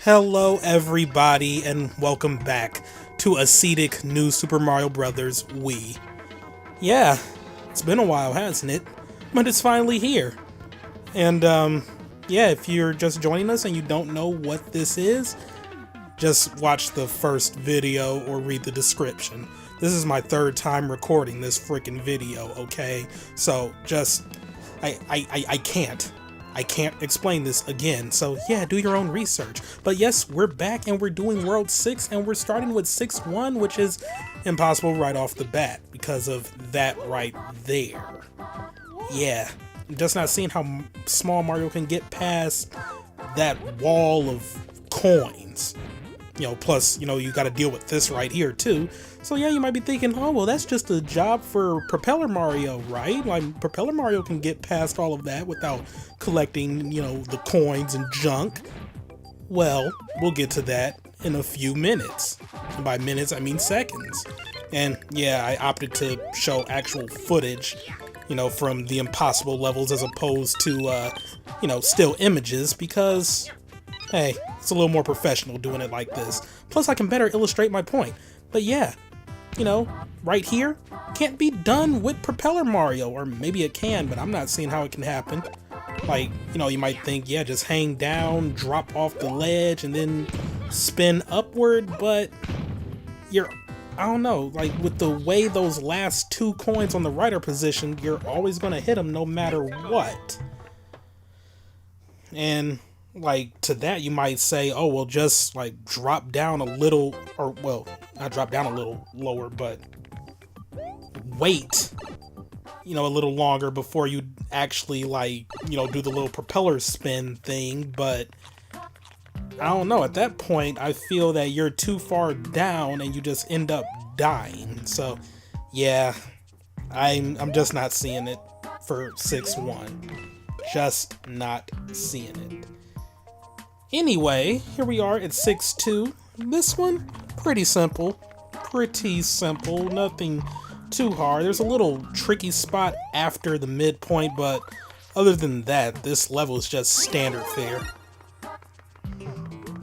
Hello everybody and welcome back to Ascetic New Super Mario Bros. Wii. Yeah, it's been a while, hasn't it? But it's finally here. And yeah, if you're just joining us and you don't know what this is, just watch the first video or read the description. This is my third time recording this freaking video, okay? So just I can't explain this again, so yeah, do your own research. But yes, we're back and we're doing World 6, and we're starting with 6-1, which is impossible right off the bat because of that right there. Yeah, I'm just not seeing how small Mario can get past that wall of coins. You know, plus, you know, you got to deal with this right here too. So yeah, you might be thinking, oh, well, that's just a job for Propeller Mario, right? Like, Propeller Mario can get past all of that without collecting, you know, the coins and junk. Well, we'll get to that in a few minutes. And by minutes, I mean seconds. And yeah, I opted to show actual footage, you know, from the impossible levels as opposed to, you know, still images because, hey, it's a little more professional doing it like this. Plus, I can better illustrate my point. But yeah, you know, right here, can't be done with Propeller Mario. Or maybe it can, but I'm not seeing how it can happen. Like, you know, you might think, yeah, just hang down, drop off the ledge, and then spin upward. But I don't know, like with the way those last two coins on the right are positioned, you're always going to hit them no matter what. And like to that you might say, oh well, just like drop down a little, or well, not drop down a little lower, but wait, you know, a little longer before you actually, like, you know, do the little propeller spin thing. But I don't know, at that point I feel that you're too far down and you just end up dying. So yeah, I'm just not seeing it for 6-1. Just not seeing it. Anyway, here we are at 6-2. This one, pretty simple. Nothing too hard. There's a little tricky spot after the midpoint, but other than that, this level is just standard fare.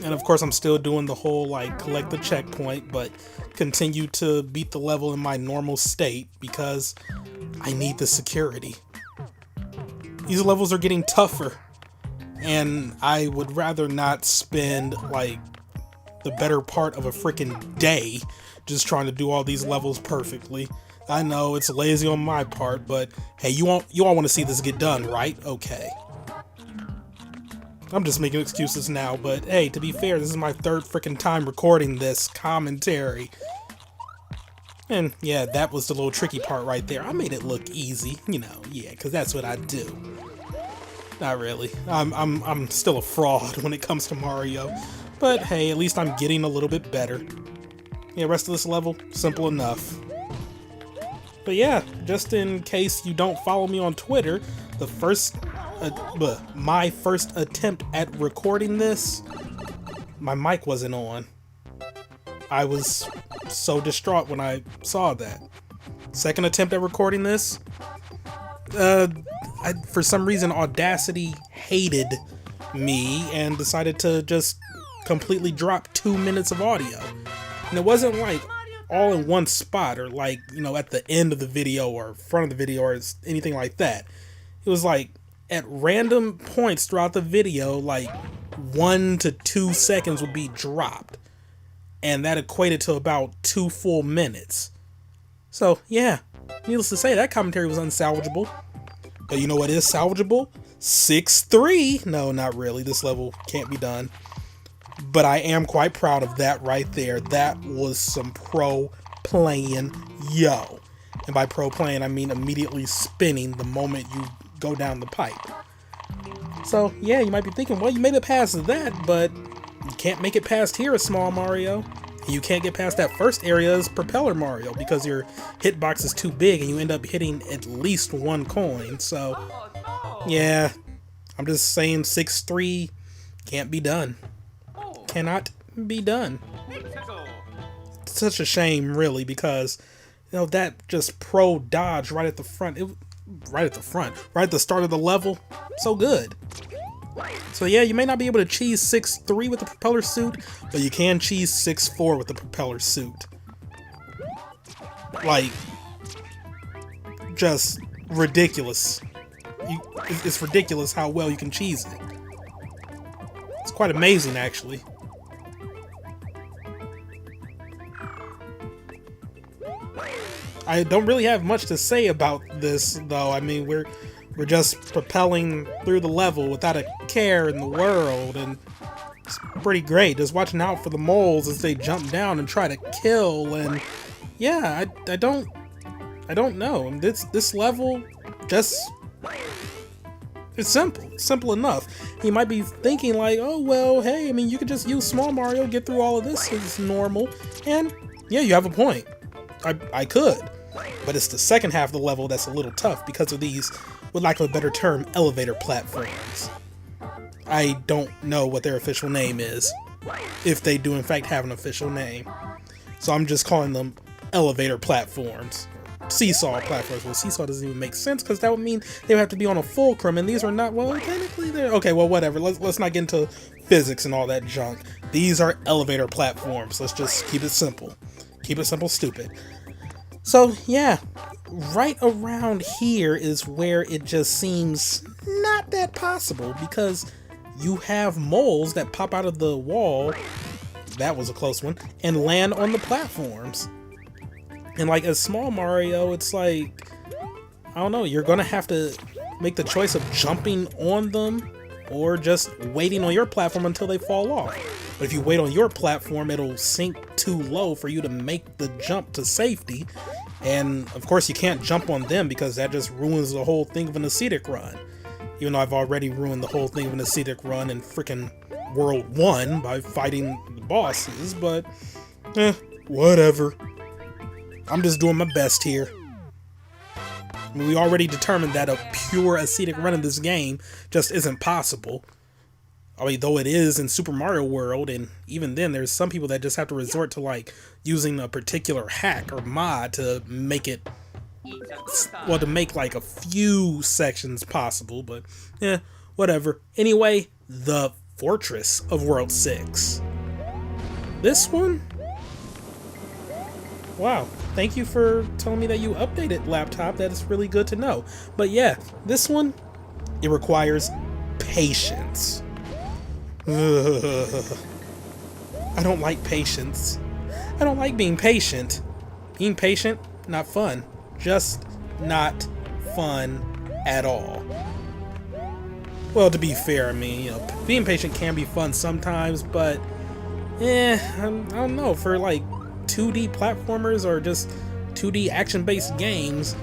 And of course, I'm still doing the whole, like, collect the checkpoint, but continue to beat the level in my normal state because I need the security. These levels are getting tougher. And I would rather not spend, like, the better part of a freaking day just trying to do all these levels perfectly. I know it's lazy on my part, but hey, you all want to see this get done, right? Okay. I'm just making excuses now, but hey, to be fair, this is my third freaking time recording this commentary. And yeah, that was the little tricky part right there. I made it look easy, you know, yeah, because that's what I do. Not really. I'm still a fraud when it comes to Mario. But hey, at least I'm getting a little bit better. Yeah, rest of this level, simple enough. But yeah, just in case you don't follow me on Twitter, my first attempt at recording this, my mic wasn't on. I was so distraught when I saw that. Second attempt at recording this, for some reason, Audacity hated me and decided to just completely drop 2 minutes of audio. And it wasn't like all in one spot or like, you know, at the end of the video or front of the video or anything like that. It was like at random points throughout the video, like 1 to 2 seconds would be dropped. And that equated to about 2 full minutes. So yeah, needless to say, that commentary was unsalvageable. But you know what is salvageable? 6-3. No, not really. This level can't be done. But I am quite proud of that right there. That was some pro playing, yo. And by pro playing, I mean immediately spinning the moment you go down the pipe. So yeah, you might be thinking, well, you made it past that, but you can't make it past here as Small Mario. You can't get past that first area as Propeller Mario because your hitbox is too big and you end up hitting at least 1 coin. So yeah, I'm just saying 6-3 can't be done. Cannot be done. It's such a shame, really, because, you know, that just pro dodge right at the front, right at the start of the level, so good. So yeah, you may not be able to cheese 6-3 with the Propeller Suit, but you can cheese 6-4 with the Propeller Suit. Like, just ridiculous. It's ridiculous how well you can cheese it. It's quite amazing, actually. I don't really have much to say about this, though. I mean, we're just propelling through the level without a care in the world, and it's pretty great. Just watching out for the moles as they jump down and try to kill, and yeah, I don't know. This level just, it's simple enough. You might be thinking like, oh well, hey, I mean, you could just use Small Mario, get through all of this, it's normal, and yeah, you have a point. I could. But it's the second half of the level that's a little tough because of these, with lack of a better term, elevator platforms. I don't know what their official name is, if they do in fact have an official name. So I'm just calling them elevator platforms. Seesaw platforms. Well, seesaw doesn't even make sense because that would mean they would have to be on a fulcrum, and these are not, well, technically they're, okay, well, whatever. Let's not get into physics and all that junk. These are elevator platforms. Let's just keep it simple. Keep it simple, stupid. So yeah, right around here is where it just seems not that possible, because you have moles that pop out of the wall, that was a close one, and land on the platforms. And like as Small Mario, it's like, I don't know, you're gonna have to make the choice of jumping on them or just waiting on your platform until they fall off. But if you wait on your platform, it'll sink too low for you to make the jump to safety. And of course you can't jump on them because that just ruins the whole thing of an Ascetic run. Even though I've already ruined the whole thing of an Ascetic run in frickin' World 1 by fighting the bosses, but whatever. I'm just doing my best here. I mean, we already determined that a pure Ascetic run in this game just isn't possible. I mean, though it is in Super Mario World, and even then there's some people that just have to resort to like using a particular hack or mod to make it, well, to make like a few sections possible, but yeah, whatever. Anyway, the Fortress of World 6. This one? Wow, thank you for telling me that you updated, laptop. That is really good to know. But yeah, this one, it requires patience. I don't like patience. I don't like being patient. Being patient, not fun. Just not fun at all. Well, to be fair, I mean, you know, being patient can be fun sometimes, but I don't know, for like 2D platformers or just 2D action-based games,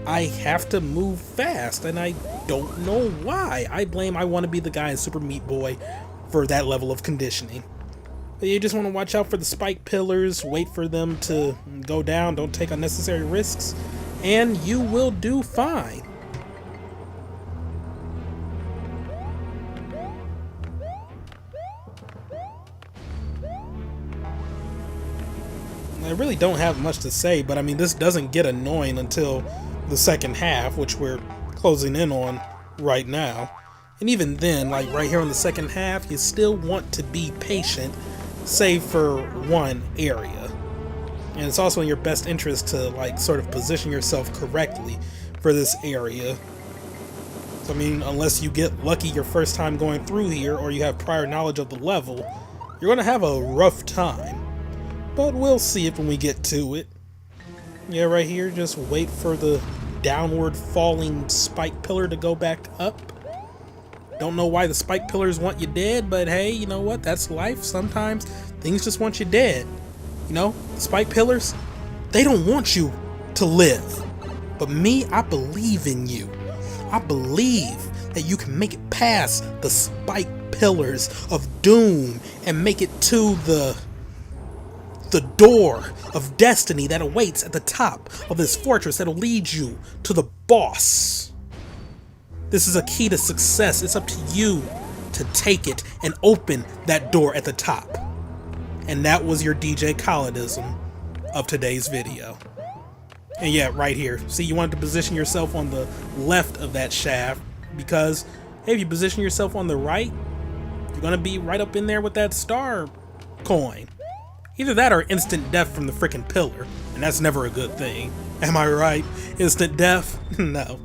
I have to move fast, and I don't know why. I blame I Want to Be the Guy in Super Meat Boy for that level of conditioning. But you just want to watch out for the spike pillars, wait for them to go down, don't take unnecessary risks, and you will do fine. I really don't have much to say, but I mean, this doesn't get annoying until the second half, which we're closing in on right now. And even then, like right here in the second half, you still want to be patient, save for one area. And it's also in your best interest to like sort of position yourself correctly for this area. So I mean, unless you get lucky your first time going through here, or you have prior knowledge of the level, you're gonna have a rough time. But we'll see it when we get to it. Yeah, right here, just wait for the downward falling spike pillar to go back up. Don't know why the spike pillars want you dead, but hey, you know what? That's life. Sometimes things just want you dead. You know, spike pillars, they don't want you to live. But me, I believe in you. I believe that you can make it past the spike pillars of doom and make it to the door of destiny that awaits at the top of this fortress that'll lead you to the boss. This is a key to success. It's up to you to take it and open that door at the top. And that was your DJ Khaledism of today's video. And yeah, right here. See, you wanted to position yourself on the left of that shaft because hey, if you position yourself on the right, you're gonna be right up in there with that star coin. Either that or instant death from the freaking pillar, and that's never a good thing. Am I right? Instant death? No,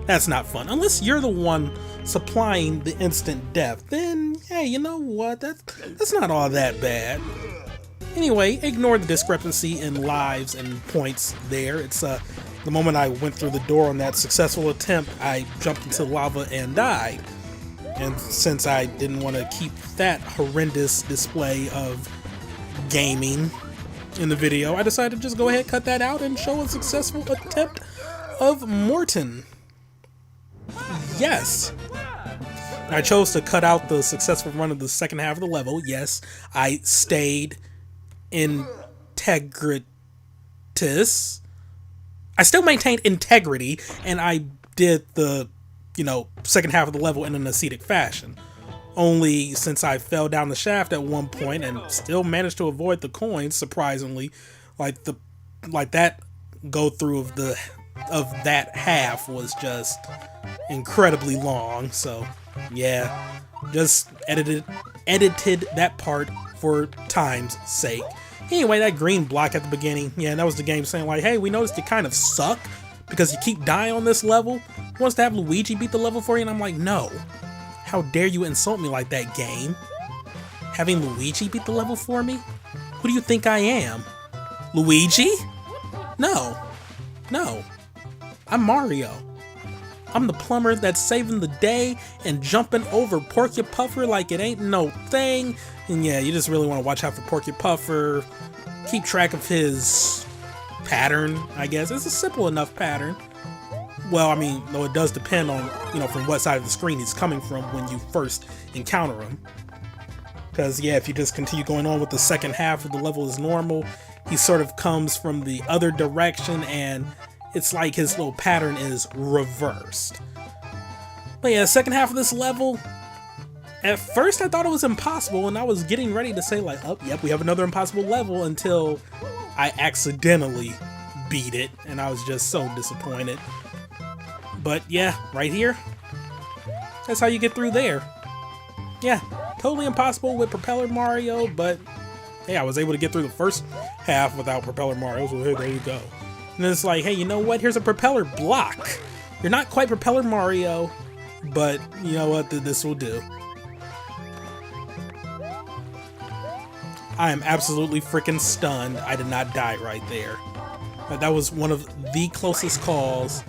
that's not fun. Unless you're the one supplying the instant death, then hey, you know what? That's not all that bad. Anyway, ignore the discrepancy in lives and points there. It's the moment I went through the door on that successful attempt, I jumped into lava and died. And since I didn't want to keep that horrendous display of gaming in the video, I decided to just go ahead, cut that out, and show a successful attempt of Morton. Yes. I chose to cut out the successful run of the second half of the level. Yes, I stayed integritous. I still maintained integrity, and I did the, second half of the level in an ascetic fashion. Only since I fell down the shaft at one point and still managed to avoid the coins, surprisingly, like that go through of that half was just incredibly long. So yeah, just edited that part for time's sake. Anyway, that green block at the beginning, yeah, that was the game saying like, hey, we noticed you kind of suck because you keep dying on this level. Wants to have Luigi beat the level for you, and I'm like, no. How dare you insult me like that, game? Having Luigi beat the level for me? Who do you think I am? Luigi? No. I'm Mario. I'm the plumber that's saving the day and jumping over Porcupuffer like it ain't no thing. And yeah, you just really want to watch out for Porcupuffer. Keep track of his pattern, I guess. It's a simple enough pattern. Well, I mean, though it does depend on, from what side of the screen he's coming from when you first encounter him. Because, yeah, if you just continue going on with the second half of the level as normal, he sort of comes from the other direction, and it's like his little pattern is reversed. But yeah, second half of this level, at first I thought it was impossible, and I was getting ready to say like, oh, yep, we have another impossible level, until I accidentally beat it, and I was just so disappointed. But yeah, right here, that's how you get through there. Yeah, totally impossible with Propeller Mario, but hey, I was able to get through the first half without Propeller Mario, so hey, there you go. And then it's like, hey, you know what? Here's a propeller block. You're not quite Propeller Mario, but you know what? This will do. I am absolutely freaking stunned I did not die right there. That was one of the closest calls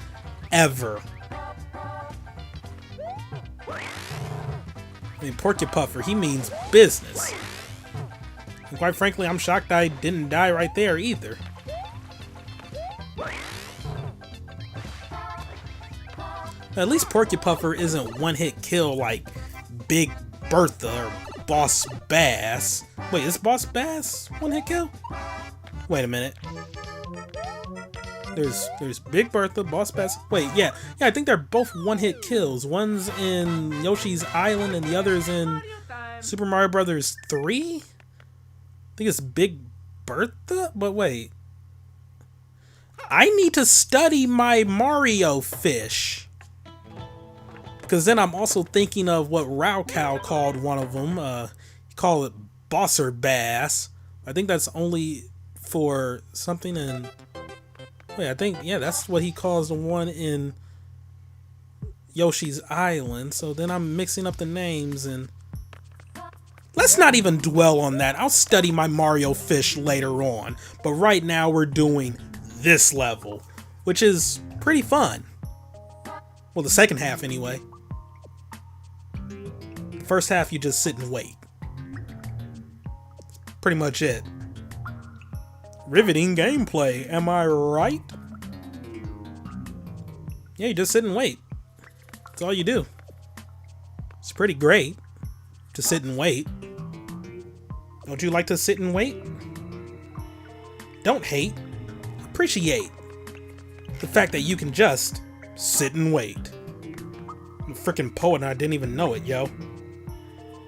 ever. I mean, Porcupuffer, he means business. And quite frankly, I'm shocked I didn't die right there either. At least Porcupuffer isn't one-hit kill like Big Bertha or Boss Bass. Wait, is Boss Bass one-hit kill? Wait a minute. There's Big Bertha, Boss Bass. Wait, yeah, I think they're both one-hit kills. One's in Yoshi's Island and the other's in Super Mario Brothers 3? I think it's Big Bertha? But wait. I need to study my Mario fish. Because then I'm also thinking of what Raocow called one of them. He called it Bosser Bass. I think that's only for something in... Wait, I think, yeah, that's what he calls the one in Yoshi's Island. So then I'm mixing up the names, and let's not even dwell on that. I'll study my Mario fish later on. But right now we're doing this level, which is pretty fun. Well, the second half anyway. The first half you just sit and wait. Pretty much it. Riveting gameplay, am I right? Yeah, you just sit and wait. That's all you do. It's pretty great to sit and wait. Don't you like to sit and wait? Don't hate. Appreciate the fact that you can just sit and wait. I'm a freaking poet and I didn't even know it, yo.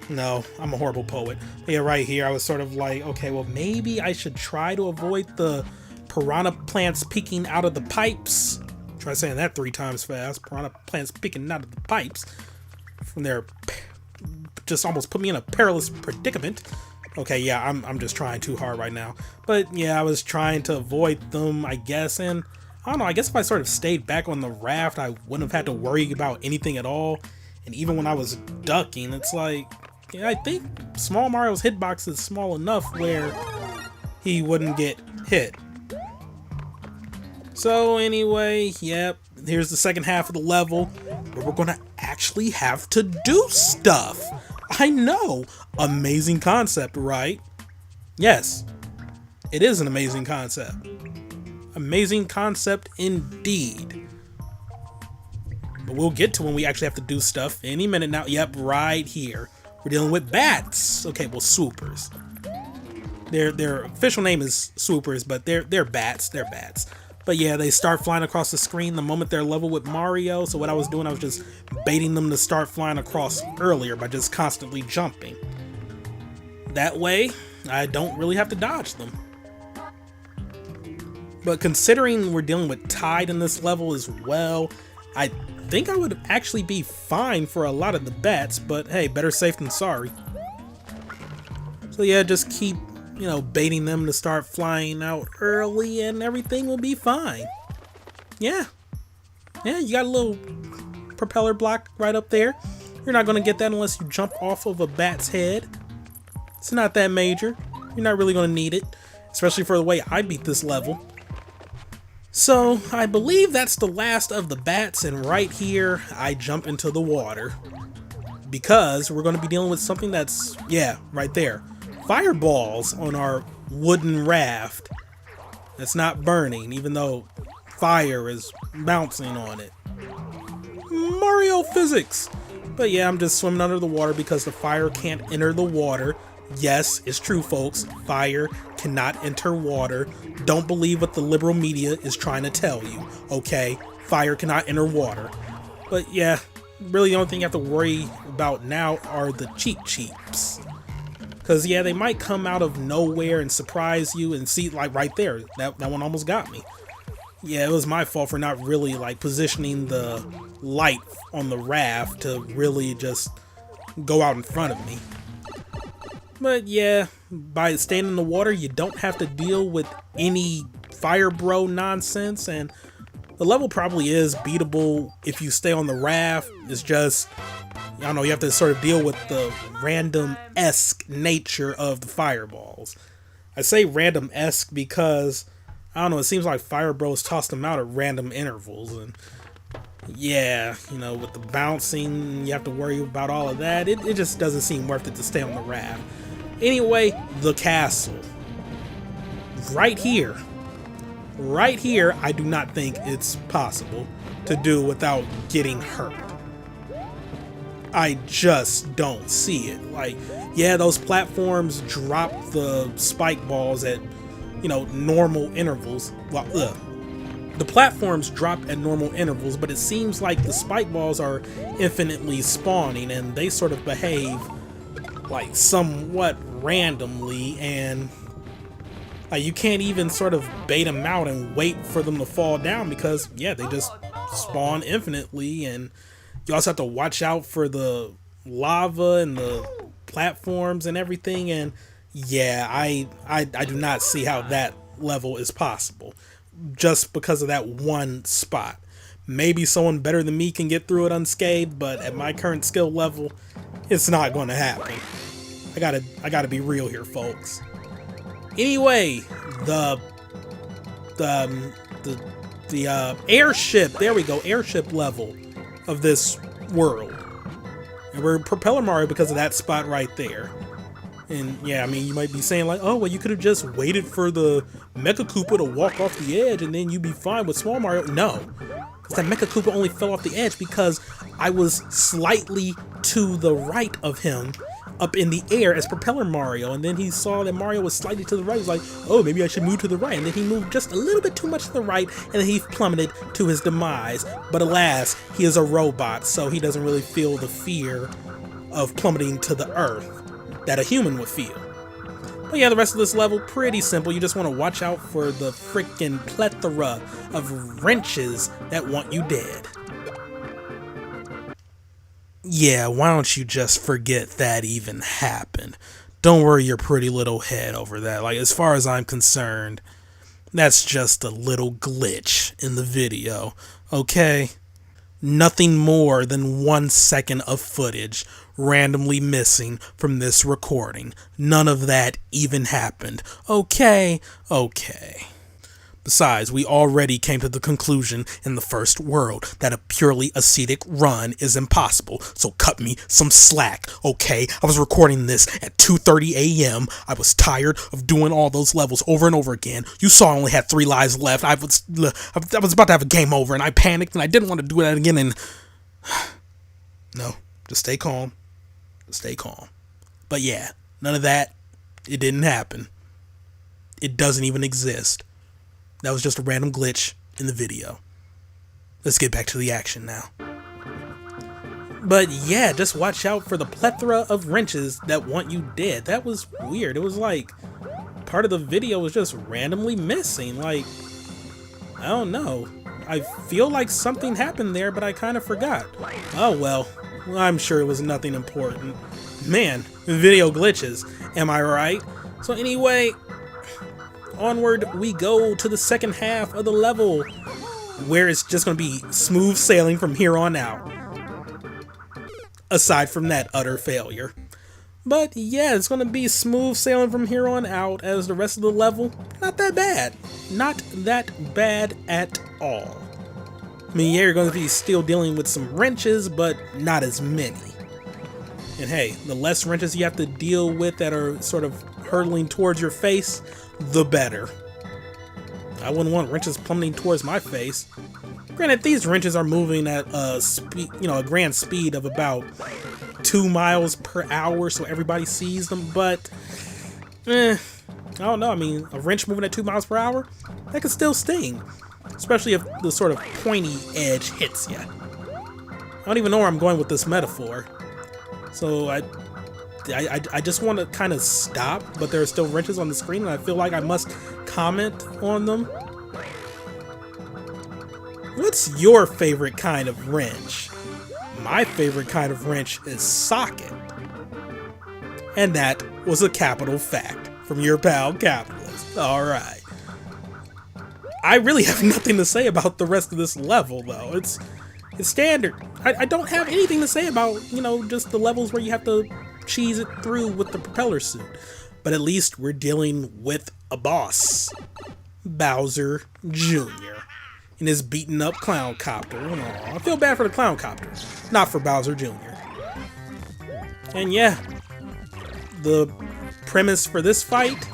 No, I'm a horrible poet. Yeah, right here I was sort of like, okay, well maybe I should try to avoid the piranha plants peeking out of the pipes. Try saying that 3 times fast. Piranha plants peeking out of the pipes. from there. Just almost put me in a perilous predicament. Okay, yeah, I'm just trying too hard right now. But yeah, I was trying to avoid them, I guess, and I don't know, I guess if I sort of stayed back on the raft, I wouldn't have had to worry about anything at all. And even when I was ducking, it's like, yeah, I think Small Mario's hitbox is small enough where he wouldn't get hit. So anyway, yep, here's the second half of the level where we're gonna actually have to do stuff. I know, amazing concept, right? Yes, it is an amazing concept. Amazing concept indeed. But we'll get to when we actually have to do stuff any minute now. Yep, right here. We're dealing with bats. Okay, well, swoopers. Their official name is swoopers, but they're bats. They're bats. But yeah, they start flying across the screen the moment they're level with Mario. So what I was doing, I was just baiting them to start flying across earlier by just constantly jumping. That way, I don't really have to dodge them. But considering we're dealing with Tide in this level as well, I think I would actually be fine for a lot of the bats, but hey, better safe than sorry. So yeah, just keep, you know, baiting them to start flying out early and everything will be fine. Yeah. Yeah, you got a little propeller block right up there. You're not going to get that unless you jump off of a bat's head. It's not that major. You're not really going to need it, especially for the way I beat this level. So, I believe that's the last of the bats, and right here, I jump into the water. Because we're going to be dealing with something that's, yeah, right there. Fireballs on our wooden raft. That's not burning, even though fire is bouncing on it. Mario physics! But yeah, I'm just swimming under the water because the fire can't enter the water. Yes, it's true, folks. Fire cannot enter water. Don't believe what the liberal media is trying to tell you, okay? Fire cannot enter water. But yeah, really the only thing you have to worry about now are the cheap cheeps. Because yeah, they might come out of nowhere and surprise you and see, like right there, that one almost got me. Yeah, it was my fault for not really like positioning the light on the raft to really just go out in front of me. But yeah, by staying in the water, you don't have to deal with any fire bro nonsense, and the level probably is beatable if you stay on the raft. It's just, I don't know, you have to sort of deal with the random-esque nature of the fireballs. I say random-esque because, I don't know, it seems like fire bros toss them out at random intervals, and yeah, you know, with the bouncing, you have to worry about all of that. It just doesn't seem worth it to stay on the raft. Anyway, the castle. Right here, I do not think it's possible to do without getting hurt. I just don't see it. Like, yeah, those platforms drop the spike balls at, you know, normal intervals. Well, the platforms drop at normal intervals, but it seems like the spike balls are infinitely spawning and they sort of behave like somewhat randomly, and you can't even sort of bait them out and wait for them to fall down because yeah, they just spawn infinitely, and you also have to watch out for the lava and the platforms and everything, and yeah, I do not see how that level is possible just because of that one spot. Maybe someone better than me can get through it unscathed, but at my current skill level, it's not going to happen. I gotta be real here, folks. Anyway, the airship, there we go, airship level of this world. And we're Propeller Mario because of that spot right there. And yeah, I mean, you might be saying like, oh, well, you could have just waited for the Mecha Koopa to walk off the edge and then you'd be fine with Small Mario. No, because that Mecha Koopa only fell off the edge because I was slightly to the right of him up in the air as Propeller Mario, and then he saw that Mario was slightly to the right. He was like, oh, maybe I should move to the right, and then he moved just a little bit too much to the right, and then he plummeted to his demise. But alas, he is a robot, so he doesn't really feel the fear of plummeting to the earth that a human would feel. But yeah, the rest of this level, pretty simple. You just want to watch out for the freaking plethora of wrenches that want you dead. Yeah, why don't you just forget that even happened? Don't worry your pretty little head over that. Like, as far as I'm concerned, that's just a little glitch in the video, okay? Nothing more than 1 second of footage randomly missing from this recording. None of that even happened. Okay. Besides, we already came to the conclusion in the first world that a purely ascetic run is impossible, so cut me some slack, okay? I was recording this at 2:30 a.m. I was tired of doing all those levels over and over again. You saw I only had 3 lives left. I was about to have a game over, and I panicked, and I didn't want to do that again, and... No, just stay calm. Stay calm. But yeah, none of that. It didn't happen. It doesn't even exist. That was just a random glitch in the video. Let's get back to the action now. But yeah, just watch out for the plethora of wrenches that want you dead. That was weird. It was like part of the video was just randomly missing. Like, I don't know. I feel like something happened there, but I kind of forgot. Oh well, I'm sure it was nothing important. Man, video glitches, am I right? So anyway, onward we go to the second half of the level, where it's just going to be smooth sailing from here on out. Aside from that utter failure. But yeah, it's going to be smooth sailing from here on out, as the rest of the level, not that bad. Not that bad at all. I mean, yeah, you're going to be still dealing with some wrenches, but not as many. And hey, the less wrenches you have to deal with that are sort of hurtling towards your face, the better. I wouldn't want wrenches plummeting towards my face. Granted, these wrenches are moving at a speed, a grand speed of about 2 miles per hour, so everybody sees them. But, I don't know. I mean, a wrench moving at 2 miles per hour, that could still sting, especially if the sort of pointy edge hits you. I don't even know where I'm going with this metaphor. So I just want to kind of stop, but there are still wrenches on the screen, and I feel like I must comment on them. What's your favorite kind of wrench? My favorite kind of wrench is socket. And that was a capital fact from your pal Capitalist. Alright. I really have nothing to say about the rest of this level, though. It's standard. I don't have anything to say about, just the levels where you have to cheese it through with the propeller suit. But at least we're dealing with a boss. Bowser Jr. in his beaten up clown copter. Aww, I feel bad for the clown copter, not for Bowser Jr. And yeah, the premise for this fight,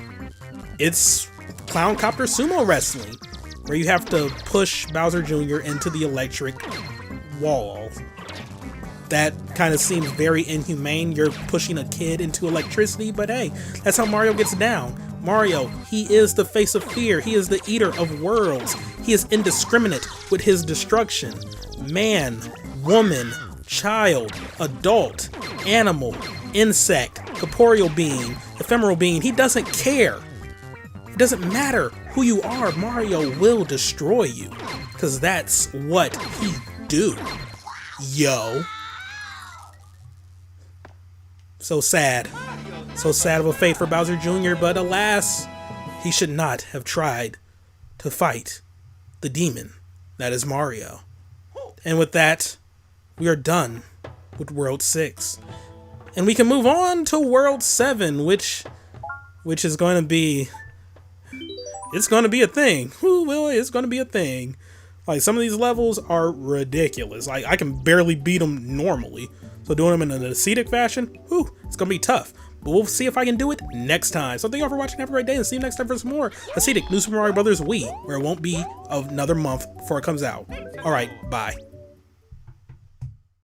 it's clown copter sumo wrestling, where you have to push Bowser Jr. into the electric wall. That kind of seems very inhumane. You're pushing a kid into electricity, but hey, that's how Mario gets down. Mario, he is the face of fear. He is the eater of worlds. He is indiscriminate with his destruction. Man, woman, child, adult, animal, insect, corporeal being, ephemeral being, he doesn't care. It doesn't matter who you are, Mario will destroy you. Because that's what he do. Yo. So sad. So sad of a fate for Bowser Jr., but alas, he should not have tried to fight the demon that is Mario. And with that, we are done with World 6. And we can move on to World 7, which is going to be... It's going to be a thing. Ooh, well, it's going to be a thing. Like, some of these levels are ridiculous. Like, I can barely beat them normally. So doing them in an ascetic fashion, whew, it's going to be tough. But we'll see if I can do it next time. So thank y'all for watching. Have a great day, and see you next time for some more Ascetic New Super Mario Bros. Wii, where it won't be another month before it comes out. Alright, bye.